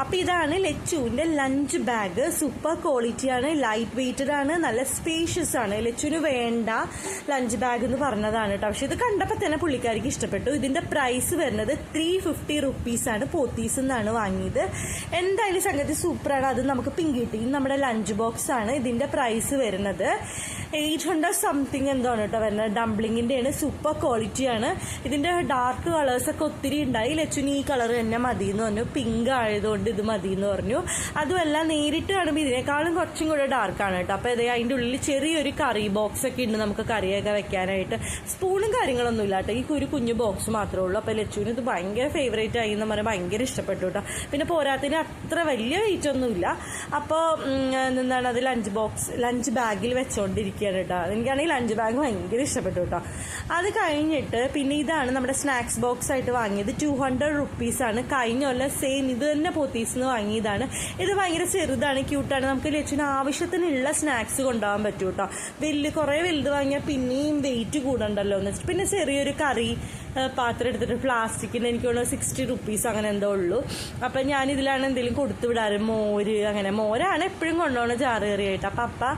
അപ്പോൾ ഇതാണ് ലച്ചുവിൻ്റെ lunch bag. Super ക്വാളിറ്റിയാണ്, ലൈറ്റ് വെയ്റ്റഡ് ആണ്, നല്ല സ്പേഷ്യസ് ആണ്. ലച്ചുവിന് വേണ്ട ലഞ്ച് ബാഗ് എന്ന് പറഞ്ഞതാണ് കേട്ടോ. പക്ഷെ ഇത് കണ്ടപ്പോൾ തന്നെ പുള്ളിക്കാരിക്ക് ഇഷ്ടപ്പെട്ടു. ഇതിൻ്റെ പ്രൈസ് വരുന്നത് 350 റുപ്പീസാണ്. പോത്തീസ് എന്നാണ് വാങ്ങിയത്. എന്തായാലും സംഗതി സൂപ്പറാണ്. അത് നമുക്ക് പിങ്ക് കിട്ടി. നമ്മുടെ ലഞ്ച് ബോക്സ് ആണ്. ഇതിൻ്റെ പ്രൈസ് വരുന്നത് 800 സംതിങ് എന്താണ് കേട്ടോ വരുന്നത്. ഡംപ്ലിങ്ങിൻ്റെയാണ്, സൂപ്പർ ക്വാളിറ്റിയാണ്. ഇതിൻ്റെ ഡാർക്ക് കളേഴ്സൊക്കെ ഒത്തിരി ഉണ്ടായി. ലച്ചുവിന് ഈ കളർ തന്നെ മതി എന്ന് പറഞ്ഞു. പിങ്ക് ആയതുകൊണ്ട് ഇത് മതി എന്ന് പറഞ്ഞു. അതുമല്ല നേരിട്ട് കാണുമ്പോൾ ഇതിനേക്കാളും കുറച്ചും കൂടെ ഡാർക്കാണ് കേട്ടോ. അപ്പോൾ അതേ അതിൻ്റെ ഉള്ളിൽ ചെറിയൊരു കറി ബോക്സ് ഒക്കെ ഉണ്ട് നമുക്ക് കറിയൊക്കെ വെക്കാനായിട്ട്. സ്പൂണും കാര്യങ്ങളൊന്നും ഇല്ല കേട്ടോ. ഈ ഒരു കുഞ്ഞു ബോക്സ് മാത്രമേ ഉള്ളൂ. അപ്പോൾ ലച്ചുവിന് ഇത് ഭയങ്കര ഫേവറേറ്റ് ആയി എന്ന് പറഞ്ഞാൽ ഭയങ്കര ഇഷ്ടപ്പെട്ടു കേട്ടോ. പിന്നെ പോരാത്തിന് അത്ര വലിയ വെയിറ്റ് ഒന്നുമില്ല. അപ്പോൾ എന്താണ് അത് ലഞ്ച് ബാഗിൽ വെച്ചുകൊണ്ടിരിക്കുകയാണ് കേട്ടോ. എനിക്കാണെങ്കിൽ ലഞ്ച് ബാഗ് ഭയങ്കര ഇഷ്ടപ്പെട്ടു കേട്ടോ. അത് കഴിഞ്ഞിട്ട് പിന്നെ ഇതാണ് നമ്മുടെ സ്നാക്സ് ബോക്സ് ആയിട്ട് വാങ്ങിയത്. 200 റുപ്പീസാണ്. കഴിഞ്ഞ കൊല്ലം സെയിം ഇത് തന്നെ പോത്തീസിന്ന് വാങ്ങിയതാണ്. ഇത് ഭയങ്കര ചെറുതാണ്, ക്യൂട്ടാണ്. നമുക്ക് ലച്ചുവിന് ആവശ്യത്തിനുള്ള സ്നാക്സ് കൊണ്ടുപോകാൻ പറ്റും കേട്ടോ. കുറേ വലുത് വാങ്ങിയാൽ പിന്നെയും വെയിറ്റ് കൂടണ്ടല്ലോ എന്ന് വെച്ചിട്ട്. പിന്നെ ചെറിയൊരു കറി പാത്രം എടുത്തിട്ട് പ്ലാസ്റ്റിക്കിൻ്റെ എനിക്ക് തോന്നുന്നു 60 റുപ്പീസ് അങ്ങനെ എന്തോ ഉള്ളൂ. അപ്പം ഞാനിതിലാണ് എന്തെങ്കിലും കൊടുത്തു വിടാറ്. മോര് അങ്ങനെ മോരാണ് എപ്പോഴും കൊണ്ടുപോകണ ജാറ് കറിയായിട്ട്. അപ്പം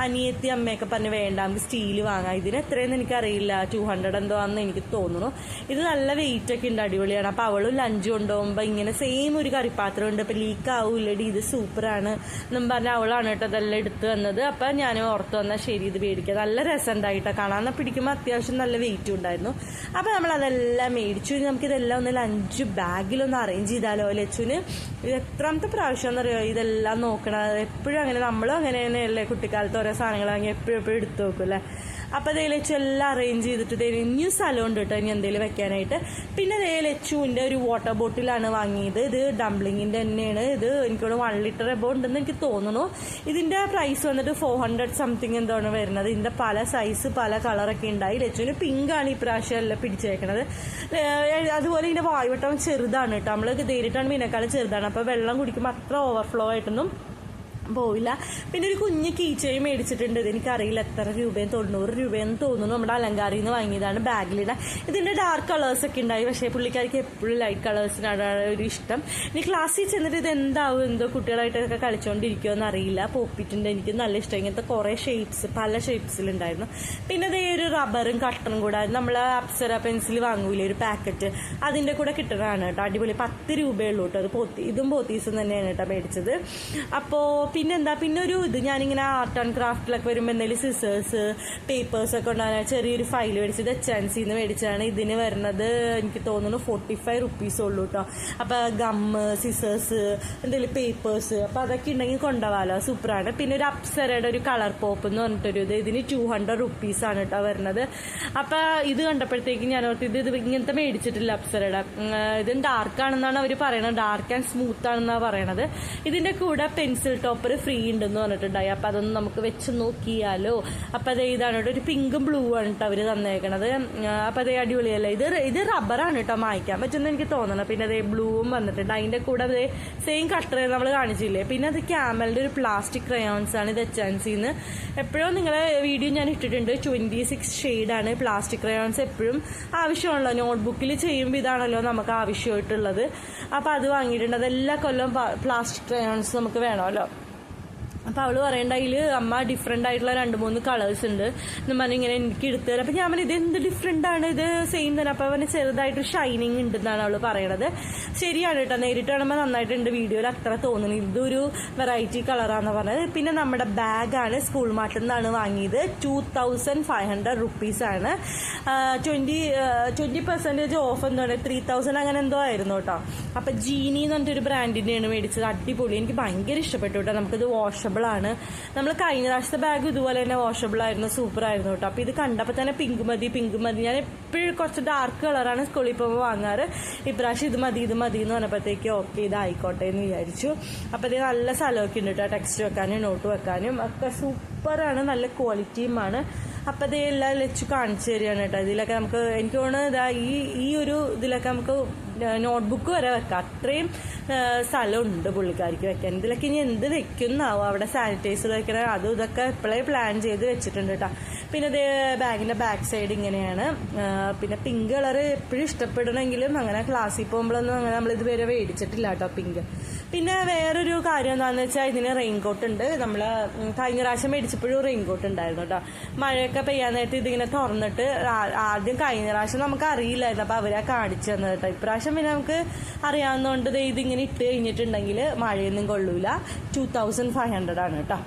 അനിയത്തി അമ്മയൊക്കെ പറഞ്ഞ് വേണ്ട നമുക്ക് സ്റ്റീൽ വാങ്ങാം. ഇതിന് എത്രയെന്ന് എനിക്കറിയില്ല, 200 എന്തോ ആണെന്ന് എനിക്ക് തോന്നുന്നു. ഇത് നല്ല വെയിറ്റ് ഒക്കെ ഉണ്ട്, അടിപൊളിയാണ്. അപ്പം അവളും ലഞ്ച് കൊണ്ടുപോകുമ്പോൾ ഇങ്ങനെ സെയിം ഒരു കറിപ്പാത്രം ഉണ്ട്. അപ്പം ലീക്ക് ആവൂല്ലടി, ഇത് സൂപ്പറാണ് എന്നും പറഞ്ഞാൽ അവളാണ് കേട്ടോ അതെല്ലാം എടുത്ത് വന്നത്. അപ്പം ഞാൻ ഓർത്ത് വന്നാൽ ശരി ഇത് മേടിക്കുക. നല്ല രസം ഉണ്ടായിട്ടോ കാണാൻ. പിടിക്കുമ്പോൾ അത്യാവശ്യം നല്ല വെയിറ്റും ഉണ്ടായിരുന്നു. അപ്പം നമ്മളതെല്ലാം മേടിച്ചു. നമുക്കിതെല്ലാം ഒന്ന് ലഞ്ച് ബാഗിലൊന്ന് അറേഞ്ച് ചെയ്താലോ. ലച്ചുവിന് ഇത് എത്രാമത്തെ പ്രാവശ്യം എന്നറിയോ ഇതെല്ലാം നോക്കണം. എപ്പോഴും അങ്ങനെ നമ്മളും അങ്ങനെ തന്നെയല്ലേ കുട്ടിക്കാലത്ത് ഓരോ സാധനങ്ങൾ വാങ്ങി എപ്പോഴും എടുത്തു നോക്കും അല്ലേ. അപ്പോൾ അതേ ലച്ചു എല്ലാം അറേഞ്ച് ചെയ്തിട്ട് ഇനിയും സ്ഥലമുണ്ട് കേട്ടോ ഇനി എന്തെങ്കിലും വെക്കാനായിട്ട്. പിന്നെ അതേ ലച്ചുവിൻ്റെ ഒരു വാട്ടർ ബോട്ടിലാണ് വാങ്ങിയത്. ഇത് ഡംപ്ലിങ്ങിൻ്റെ തന്നെയാണ്. ഇത് എനിക്കോട് 1 ലിറ്റർ എബോ ഉണ്ടെന്ന് എനിക്ക് തോന്നുന്നു. ഇതിൻ്റെ പ്രൈസ് വന്നിട്ട് 400 സംതിങ് എന്താണ് വരുന്നത്. ഇതിൻ്റെ പല സൈസ് പല കളറൊക്കെ ഉണ്ടായി. ലച്ചുവിന് പിങ്കാണ് ഈ പ്രാവശ്യം എല്ലാം പിടിച്ചേക്കണത്. അതുപോലെ ഇതിൻ്റെ വായുവട്ടം ചെറുതാണ് കേട്ടോ. നമ്മൾ നേരിട്ടാണ് മീനേക്കാളും ചെറുതാണ്. അപ്പോൾ വെള്ളം കുടിക്കുമ്പോൾ അത്ര ഓവർഫ്ലോ ആയിട്ടൊന്നും പോവില്ല. പിന്നെ ഒരു കുഞ്ഞ് കീച്ചയും മേടിച്ചിട്ടുണ്ട്. ഇത് എനിക്കറിയില്ല എത്ര രൂപയും 90 രൂപയെന്ന് തോന്നുന്നു. നമ്മുടെ അലങ്കാരിയിൽ നിന്ന് വാങ്ങിയതാണ്. ബാഗിലിടാൻ ഇതിൻ്റെ ഡാർക്ക് കളേഴ്സൊക്കെ ഉണ്ടായി. പക്ഷേ പുള്ളിക്കാർക്ക് എപ്പോഴും ലൈറ്റ് കളേഴ്സിനാണ് ഒരു ഇഷ്ടം. ഇനി ക്ലാസ്സിൽ ചെന്നിട്ട് ഇത് എന്താവും എന്തോ കുട്ടികളായിട്ടൊക്കെ കളിച്ചുകൊണ്ടിരിക്കുമോ എന്നറിയില്ല. പോപ്പിറ്റിൻ്റെ എനിക്ക് നല്ല ഇഷ്ടം. ഇങ്ങനത്തെ കുറേ ഷേപ്സ് പല ഷേപ്സിലുണ്ടായിരുന്നു. പിന്നെ അതേ ഒരു റബ്ബറും കട്ടറും കൂടെ നമ്മൾ അപ്സര പെൻസിൽ വാങ്ങൂലേ ഒരു പാക്കറ്റ്, അതിൻ്റെ കൂടെ കിട്ടുന്നതാണ് കേട്ടോ. അടിപൊളി 10 രൂപയുള്ളൂ കേട്ടോ. അത് ഇതും പോത്തീസും തന്നെയാണ് കേട്ടോ മേടിച്ചത്. അപ്പോൾ പിന്നെന്താ പിന്നെ ഒരു ഇത് ഞാനിങ്ങനെ ആർട്ട് ആൻഡ് ക്രാഫ്റ്റിലൊക്കെ വരുമ്പോൾ എന്തെങ്കിലും സിസേഴ്സ് പേപ്പേഴ്സൊക്കെ ഉണ്ടാകാൻ ചെറിയൊരു ഫയൽ മേടിച്ചത് HNC മേടിച്ചതാണ്. ഇതിന് വരുന്നത് എനിക്ക് തോന്നുന്നു 45 റുപ്പീസ് ഉള്ളൂ കേട്ടോ. അപ്പോൾ ഗമ്മ് സിസേഴ്സ് എന്തെങ്കിലും പേപ്പേഴ്സ് അപ്പോൾ അതൊക്കെ ഉണ്ടെങ്കിൽ കൊണ്ടുപോകാമല്ലോ. സൂപ്പറാണ്. പിന്നെ ഒരു അപ്സരയുടെ ഒരു കളർ പോപ്പ് എന്ന് പറഞ്ഞിട്ടൊരു ഇതിന് 200 റുപ്പീസാണ് കേട്ടോ വരുന്നത്. അപ്പോൾ ഇത് കണ്ടപ്പോഴത്തേക്കും ഞാൻ ഓർത്ത് ഇത് ഇങ്ങനത്തെ മേടിച്ചിട്ടില്ല അപ്സരയുടെ. ഇത് ഡാർക്കാണെന്നാണ് അവർ പറയണത്. ഡാർക്ക് ആൻഡ് സ്മൂത്ത് ആണെന്നാണ് പറയണത്. ഇതിൻ്റെ കൂടെ പെൻസിൽ ടോപ്പർ ഫ്രീ ഉണ്ടെന്ന് പറഞ്ഞിട്ടുണ്ടായി. അപ്പം അതൊന്ന് നമുക്ക് വെച്ച് നോക്കിയാലോ. അപ്പം അതേ ഇതാണ് കേട്ടോ. ഒരു പിങ്കും ബ്ലൂ ആണ് കേട്ടോ അവർ തന്നേക്കണത്. അപ്പം അതേ അടിപൊളിയല്ലേ. ഇത് റബ്ബറാണ് കേട്ടോ മായ്ക്കാൻ പറ്റുമെന്ന് എനിക്ക് തോന്നണം. പിന്നെ അതേ ബ്ലൂവും വന്നിട്ടുണ്ട്. അതിൻ്റെ കൂടെ അതേ സെയിം കട്ടർ നമ്മൾ കാണിച്ചില്ലേ. പിന്നെ അത് ക്യാമലിൻ്റെ ഒരു പ്ലാസ്റ്റിക് ക്രയോൺസ് ആണ്. ഇത് HNCന്ന് എപ്പോഴും നിങ്ങളെ വീഡിയോ ഞാൻ ഇട്ടിട്ടുണ്ട്. 26 ഷെയ്ഡാണ് പ്ലാസ്റ്റിക് ക്രയോൺസ്. എപ്പോഴും ആവശ്യമാണല്ലോ നോട്ട്ബുക്കിൽ ചെയ്യുമ്പോൾ ഇതാണല്ലോ നമുക്ക് ആവശ്യമായിട്ടുള്ളത്. അപ്പോൾ അത് വാങ്ങിയിട്ടുണ്ട്. അതെല്ലാ കൊല്ലം പ്ലാസ്റ്റിക് ക്രയോൺസ് നമുക്ക് വേണമല്ലോ. അപ്പോൾ അവൾ പറയേണ്ട അതിൽ അമ്മ ഡിഫറെൻ്റ് ആയിട്ടുള്ള 2-3 കളേഴ്സ് ഉണ്ട് എന്ന് പറഞ്ഞ് ഇങ്ങനെ എനിക്ക് എടുത്തു തരാം. അപ്പോൾ ഞാൻ പറഞ്ഞു ഇത് എന്ത് ഡിഫറെൻ്റ് ആണ്, ഇത് സെയിം തന്നെ. അപ്പോൾ അവന് ചെറുതായിട്ട് ഷൈനിങ് ഉണ്ടെന്നാണ് അവൾ പറയണത്. ശരിയാണ് കേട്ടോ. നേരിട്ട് കാണുമ്പോൾ നന്നായിട്ടുണ്ട്, വീഡിയോയിൽ അത്ര തോന്നുന്നു. ഇതൊരു വെറൈറ്റി കളറാണെന്ന് പറഞ്ഞത്. പിന്നെ നമ്മുടെ ബാഗാണ് സ്കൂൾ മാർട്ടിൽ നിന്നാണ് വാങ്ങിയത്. 2500 റുപ്പീസാണ്. 20% ഓഫ് എന്ന് പറയുന്നത് 3000 അങ്ങനെ എന്തോ ആയിരുന്നു കേട്ടോ. അപ്പോൾ ജീനി എന്ന് പറഞ്ഞിട്ടൊരു ബ്രാൻഡിൻ്റെയാണ് മേടിച്ചത്. അടിപൊളി, എനിക്ക് ഭയങ്കര ഇഷ്ടപ്പെട്ടു കേട്ടോ. നമുക്കിത് വാഷബിൾ ആണ്. നമ്മൾ കഴിഞ്ഞ പ്രാവശ്യത്തെ ബാഗ് ഇതുപോലെ തന്നെ വാഷബിൾ ആയിരുന്നു, സൂപ്പർ ആയിരുന്നു കേട്ടോ. അപ്പോൾ ഇത് കണ്ടപ്പോൾ തന്നെ പിങ്ക് മതി. ഞാൻ എപ്പോഴും കുറച്ച് ഡാർക്ക് കളറാണ് സ്കൂളിൽ പോകുമ്പോൾ വാങ്ങാറ്. ഇപ്രാവശ്യം ഇത് മതി എന്ന് പറഞ്ഞപ്പോഴത്തേക്ക് ഓക്കെ ഇതായിക്കോട്ടെ എന്ന് വിചാരിച്ചു. അപ്പോൾ ഇത് നല്ല സ്ഥലമൊക്കെ ഉണ്ട് കേട്ടോ. ടെക്സ്റ്റ് വെക്കാനും നോട്ട് വെക്കാനും ഒക്കെ സൂപ്പറാണ്, നല്ല ക്വാളിറ്റിയുമാണ്. അപ്പം ഇതെല്ലാം ലച്ചു കാണിച്ചു തരികയാണ് കേട്ടോ. ഇതിലൊക്കെ നമുക്ക് എനിക്ക് തോന്നുന്നത് ഈ ഒരു ഇതിലൊക്കെ നമുക്ക് നോട്ട്ബുക്ക് വരെ വെക്കാം, അത്രയും സ്ഥലമുണ്ട് പുള്ളിക്കാരിക്ക് വെക്കാൻ. ഇതിലൊക്കെ ഇനി എന്ത് വെക്കുന്നാവും, അവിടെ സാനിറ്റൈസർ വെക്കണ അതും ഇതൊക്കെ എപ്പോഴേ പ്ലാൻ ചെയ്ത് വെച്ചിട്ടുണ്ട് കേട്ടോ. പിന്നെ ഇത് ബാഗിൻ്റെ ബാക്ക് സൈഡ് ഇങ്ങനെയാണ്. പിന്നെ പിങ്ക് കളർ എപ്പോഴും ഇഷ്ടപ്പെടണമെങ്കിലും അങ്ങനെ ക്ലാസ്സിൽ പോകുമ്പോഴൊന്നും അങ്ങനെ നമ്മൾ ഇതുവരെ മേടിച്ചിട്ടില്ല കേട്ടോ പിങ്ക്. പിന്നെ വേറൊരു കാര്യം എന്താണെന്ന് വെച്ചാൽ ഇതിന് റെയിൻകോട്ട് ഉണ്ട്. നമ്മൾ കഴിഞ്ഞ പ്രാവശ്യം മേടിച്ചപ്പോഴും റെയിൻകോട്ട് ഉണ്ടായിരുന്നു കേട്ടോ. മഴയൊക്കെ പെയ്യാൻ നേരത്ത് ഇതിങ്ങനെ തുറന്നിട്ട് ആദ്യം കഴിഞ്ഞ പ്രാവശ്യം നമുക്ക് അറിയില്ലായിരുന്നു, അപ്പോൾ അവരാ കാണിച്ചു തന്നത് കേട്ടോ. ഇപ്രാവശ്യം പിന്നെ നമുക്ക് അറിയാവുന്നതുകൊണ്ട് ഇതിങ്ങനെ ഇട്ട് കഴിഞ്ഞിട്ടുണ്ടെങ്കിൽ മഴയൊന്നും കൊള്ളൂല. 2500 ആണ് കേട്ടോ.